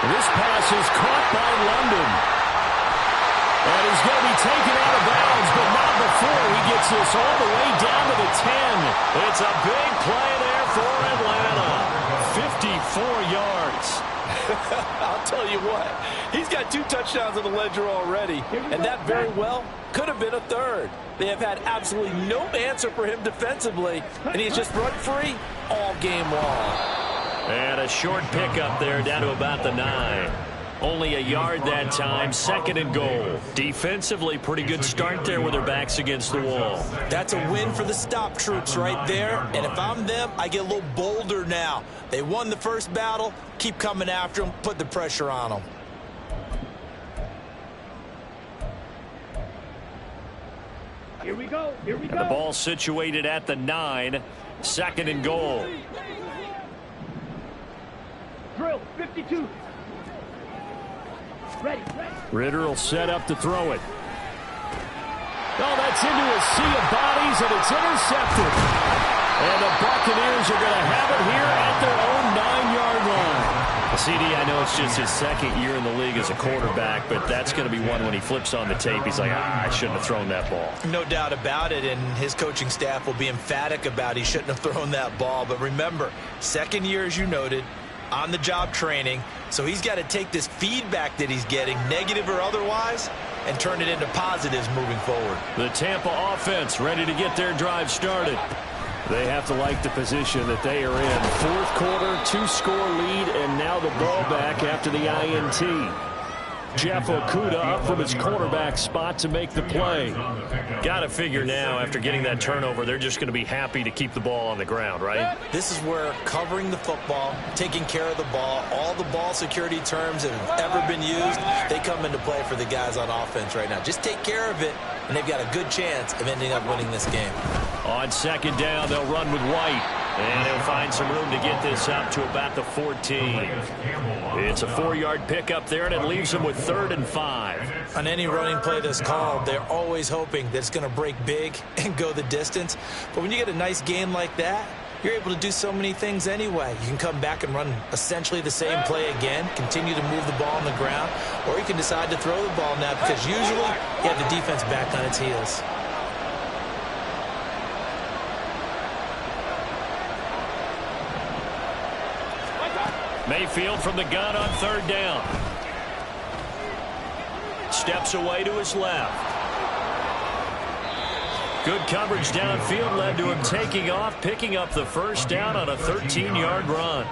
This pass is caught by London. And he's going to be taken out of bounds, but not before he gets this all the way down to the 10. It's a big play there for Atlanta. 54 yards. I'll tell you what, he's got 2 touchdowns on the ledger already, and that very well could have been a 3rd. They have had absolutely no answer for him defensively, and he's just run free all game long. And a short pickup there down to about the 9. Only a yard that time, 2nd and goal. Defensively, pretty good start there with their backs against the wall. That's a win for the stop troops right there. And if I'm them, I get a little bolder now. They won the first battle. Keep coming after them. Put the pressure on them. Here we go. Here we go. And the ball situated at the 9. 2nd and goal. Drill 52. Ready. Ridder will set up to throw it. Oh, that's into a sea of bodies, and it's intercepted. And the Buccaneers are going to have it here at their own 9-yard line. CD, I know it's just his 2nd year in the league as a quarterback, but that's going to be one when he flips on the tape. He's like, I shouldn't have thrown that ball. No doubt about it, and his coaching staff will be emphatic about he shouldn't have thrown that ball. But remember, 2nd year, as you noted, on-the-job training, so he's got to take this feedback that he's getting, negative or otherwise, and turn it into positives moving forward. The Tampa offense ready to get their drive started. They have to like the position that they are in. 4th quarter, 2-score lead, and now the ball back after the INT. Jeff Okudah up from his quarterback spot to make the play. Got to figure now, after getting that turnover, they're just going to be happy to keep the ball on the ground, right? This is where covering the football, taking care of the ball, all the ball security terms that have ever been used, they come into play for the guys on offense right now. Just take care of it, and they've got a good chance of ending up winning this game. On second down, they'll run with White. And he'll find some room to get this up to about the 14. It's a 4-yard pickup there, and it leaves them with 3rd and 5. On any running play that's called, they're always hoping that it's going to break big and go the distance. But when you get a nice game like that, you're able to do so many things anyway. You can come back and run essentially the same play again, continue to move the ball on the ground, or you can decide to throw the ball now because usually you have the defense back on its heels. Mayfield from the gun on 3rd down. Steps away to his left. Good coverage downfield led to him taking off, picking up the 1st down on a 13-yard run.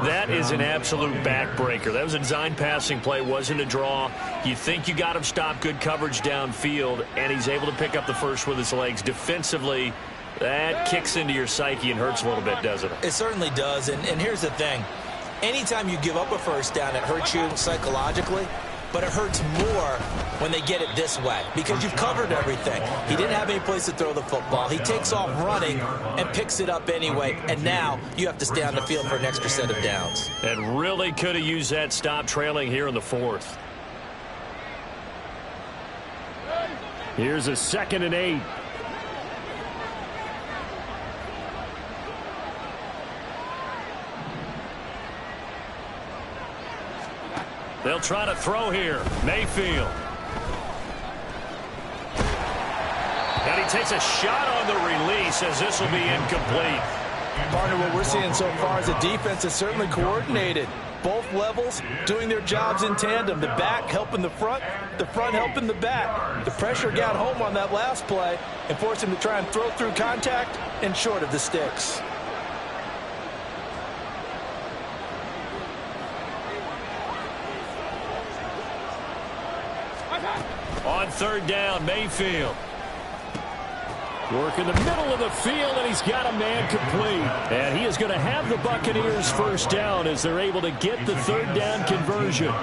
That is an absolute backbreaker. That was a design passing play, wasn't a draw. You think you got him stopped, good coverage downfield, and he's able to pick up the 1st with his legs. Defensively, that kicks into your psyche and hurts a little bit, doesn't it? It certainly does, and here's the thing. Anytime you give up a 1st down, it hurts you psychologically, but it hurts more when they get it this way because you've covered everything. He didn't have any place to throw the football. He takes off running and picks it up anyway, and now you have to stay on the field for an extra set of downs. And really could have used that stop trailing here in the 4th. Here's a 2nd and 8. They'll try to throw here. Mayfield. And he takes a shot on the release as this will be incomplete. Partner, what we're seeing so far is a defense that's certainly coordinated. Both levels doing their jobs in tandem. The back helping the front helping the back. The pressure got home on that last play and forced him to try and throw through contact and short of the sticks. On 3rd down, Mayfield. Work in the middle of the field, and he's got a man complete. And he is going to have the Buccaneers 1st down as they're able to get the 3rd down conversion.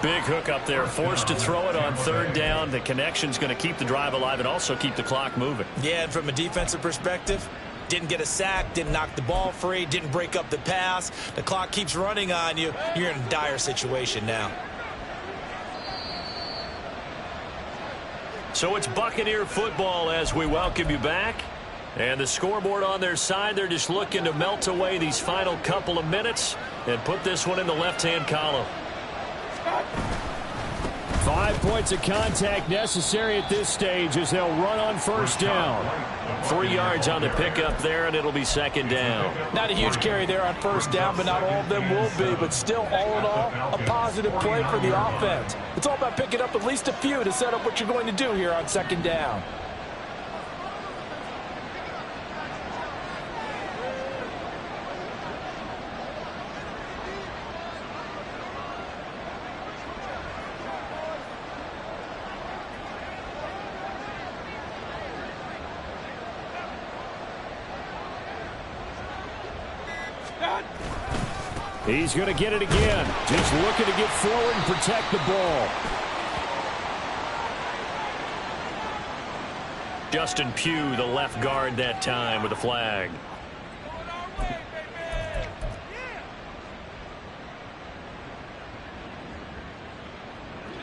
Big hook up there, forced to throw it on 3rd down. The connection's going to keep the drive alive and also keep the clock moving. Yeah, and from a defensive perspective, didn't get a sack, didn't knock the ball free, didn't break up the pass. The clock keeps running on you. You're in a dire situation now. So it's Buccaneer football as we welcome you back. And the scoreboard on their side, they're just looking to melt away these final couple of minutes and put this one in the left-hand column. 5 points of contact necessary at this stage as they'll run on 1st down. 3 yards on the pickup there, and it'll be 2nd down. Not a huge carry there on 1st down, but not all of them will be. But still, all in all, a positive play for the offense. It's all about picking up at least a few to set up what you're going to do here on 2nd down. He's going to get it again. Just looking to get forward and protect the ball. Justin Pugh, the left guard that time with a flag.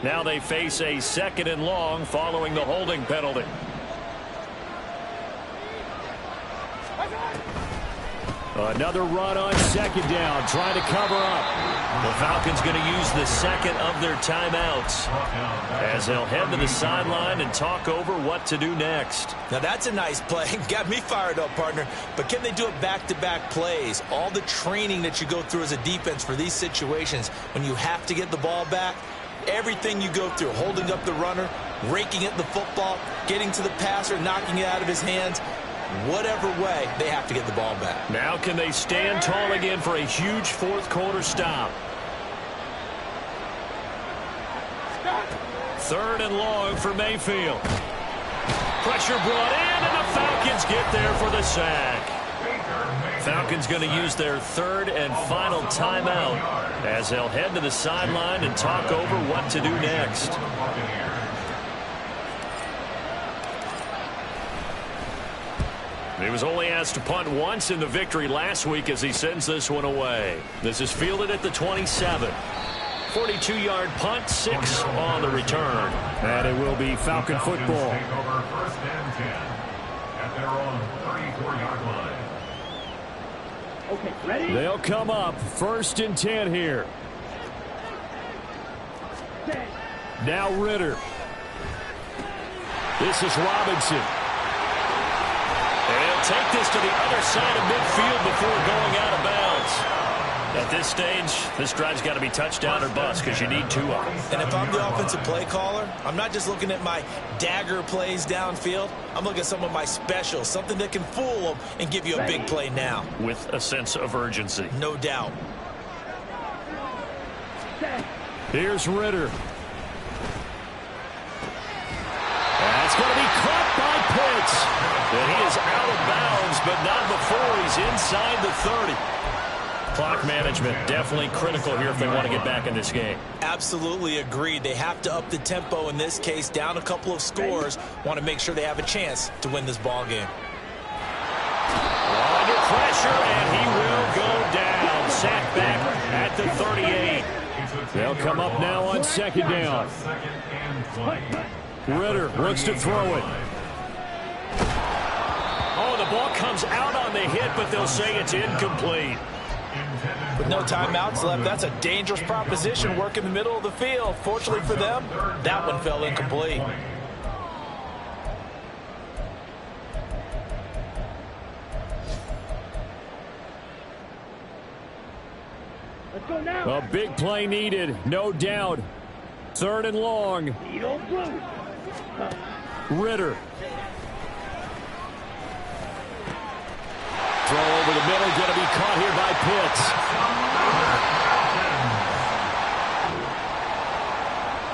Now they face a 2nd and long following the holding penalty. Another run on 2nd down, trying to cover up. The Falcons going to use the 2nd of their timeouts as they'll head to the sideline and talk over what to do next. Now that's a nice play. Got me fired up, partner. But can they do it back-to-back plays? All the training that you go through as a defense for these situations when you have to get the ball back, everything you go through, holding up the runner, raking at the football, getting to the passer, knocking it out of his hands, whatever way, they have to get the ball back. Now can they stand tall again for a huge 4th quarter stop? 3rd and long for Mayfield. Pressure brought in, and the Falcons get there for the sack. Falcons going to use their 3rd and final timeout as they'll head to the sideline and talk over what to do next. He was only asked to punt once in the victory last week as he sends this one away. This is fielded at the 27. 42-yard punt, 6 on the return. And it will be Falcon football. Take over 1st and 10 at their own 34-yard line. Okay, ready? They'll come up 1st and 10 here. Set. Now Ritter. This is Robinson. And he'll take this to the other side of midfield before going out of bounds. At this stage, this drive's got to be touchdown or bust because you need 2 of them. And if I'm the offensive play caller, I'm not just looking at my dagger plays downfield. I'm looking at some of my specials, something that can fool them and give you a big play now. With a sense of urgency. No doubt. Set. Here's Ritter. That's going to be caught by Pitts. And he is out of bounds, but not before he's inside the 30. Clock management definitely critical here if they want to get back in this game. Absolutely agreed. They have to up the tempo in this case, down a couple of scores. Want to make sure they have a chance to win this ball game. Under pressure, and he will go down. Sacked back at the 38. They'll come up now on 2nd down. Ritter looks to throw it. Oh, the ball comes out on the hit, but they'll say it's incomplete. With no timeouts left, that's a dangerous proposition. Work in the middle of the field. Fortunately for them, that one fell incomplete. Let's go now. A big play needed, no doubt. 3rd and long. Needle blue. Ritter. Throw over the middle, going to be caught here by Pitts.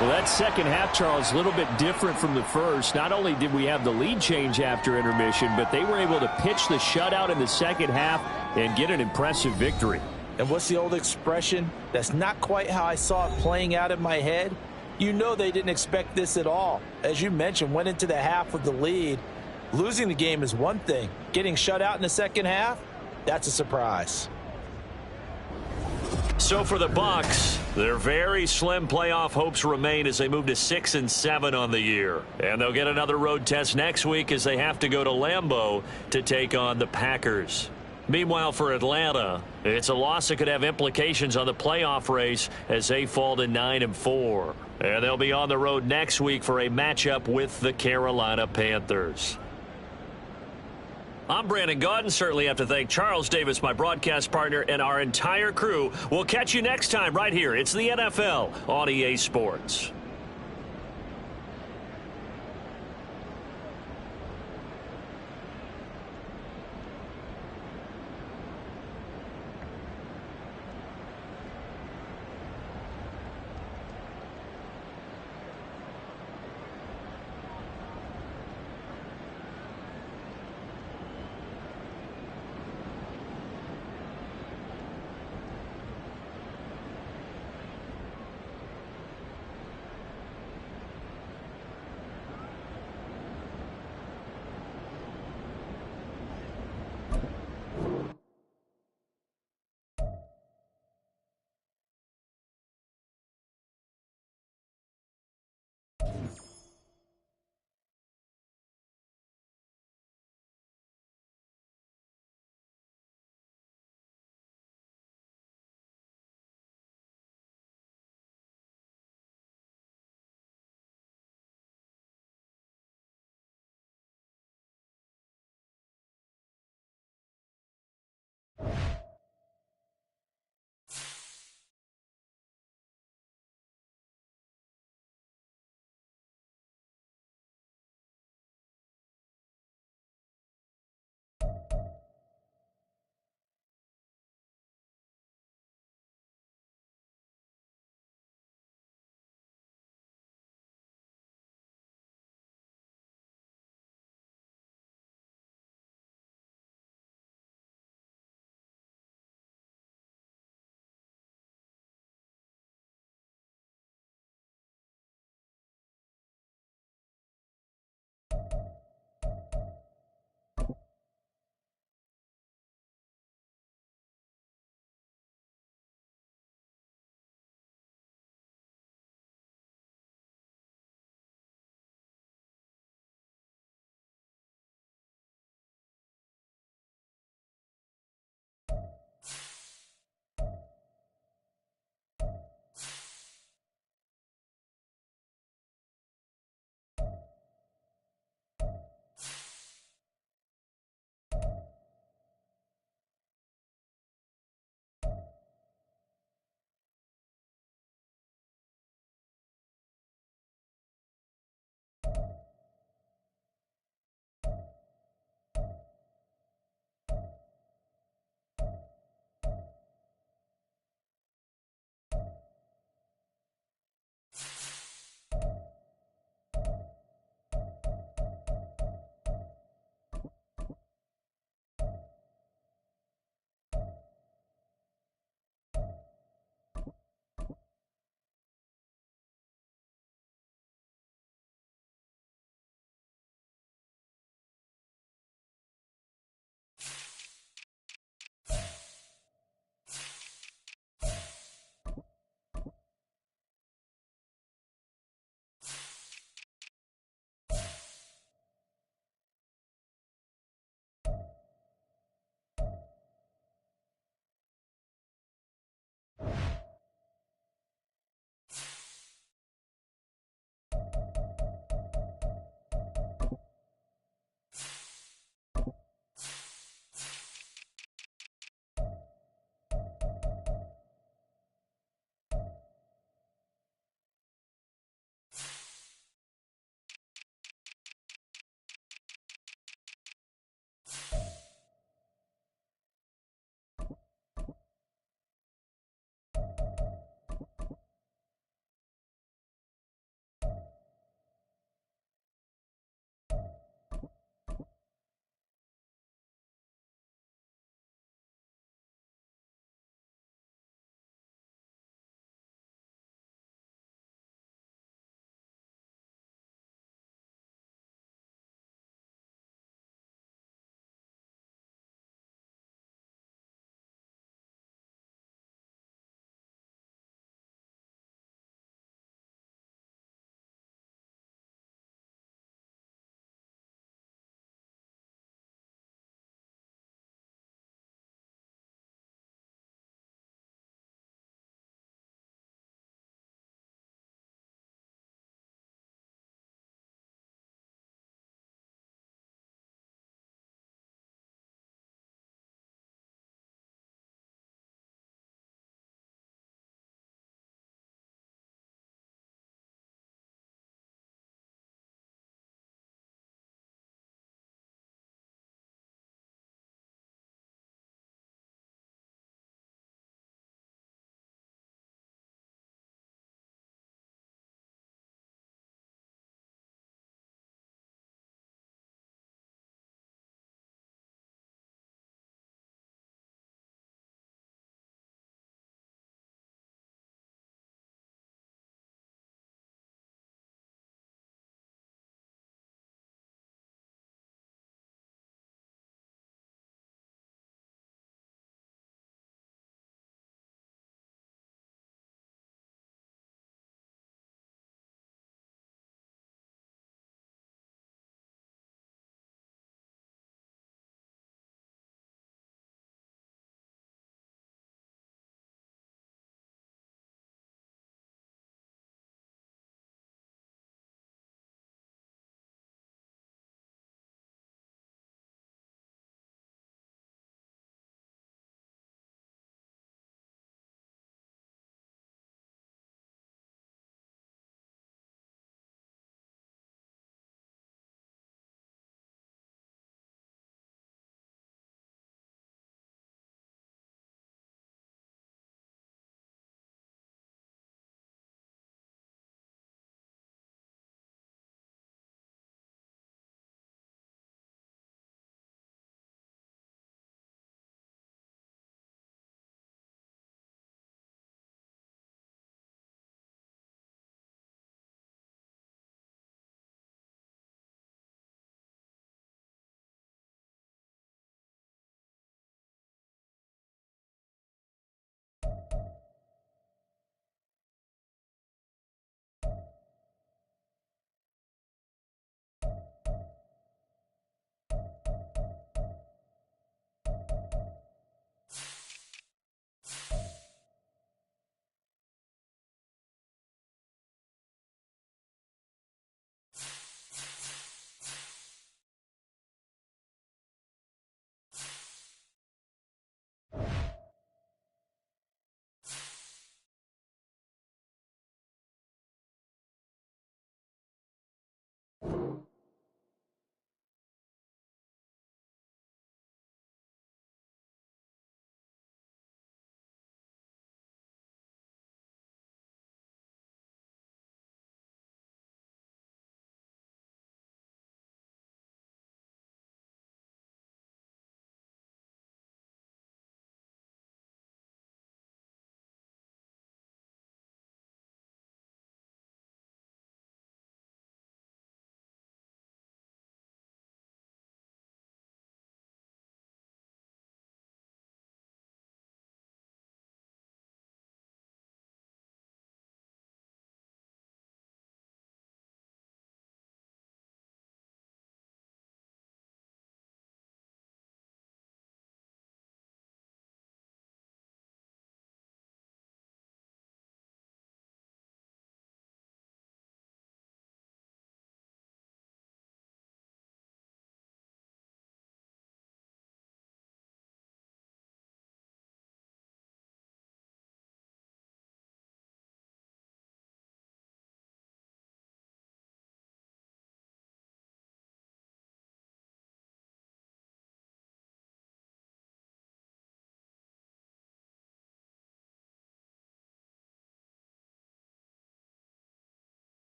Well, that second half, Charles, a little bit different from the first. Not only did we have the lead change after intermission, but they were able to pitch the shutout in the second half and get an impressive victory. And what's the old expression? That's not quite how I saw it playing out in my head. You know they didn't expect this at all. As you mentioned, went into the half with the lead. Losing the game is one thing. Getting shut out in the second half, that's a surprise. So for the Bucs, their very slim playoff hopes remain as they move to 6-7 on the year. And they'll get another road test next week as they have to go to Lambeau to take on the Packers. Meanwhile, for Atlanta, it's a loss that could have implications on the playoff race as they fall to 9-4. And they'll be on the road next week for a matchup with the Carolina Panthers. I'm Brandon Gaudin. Certainly have to thank Charles Davis, my broadcast partner, and our entire crew. We'll catch you next time right here. It's the NFL on EA Sports.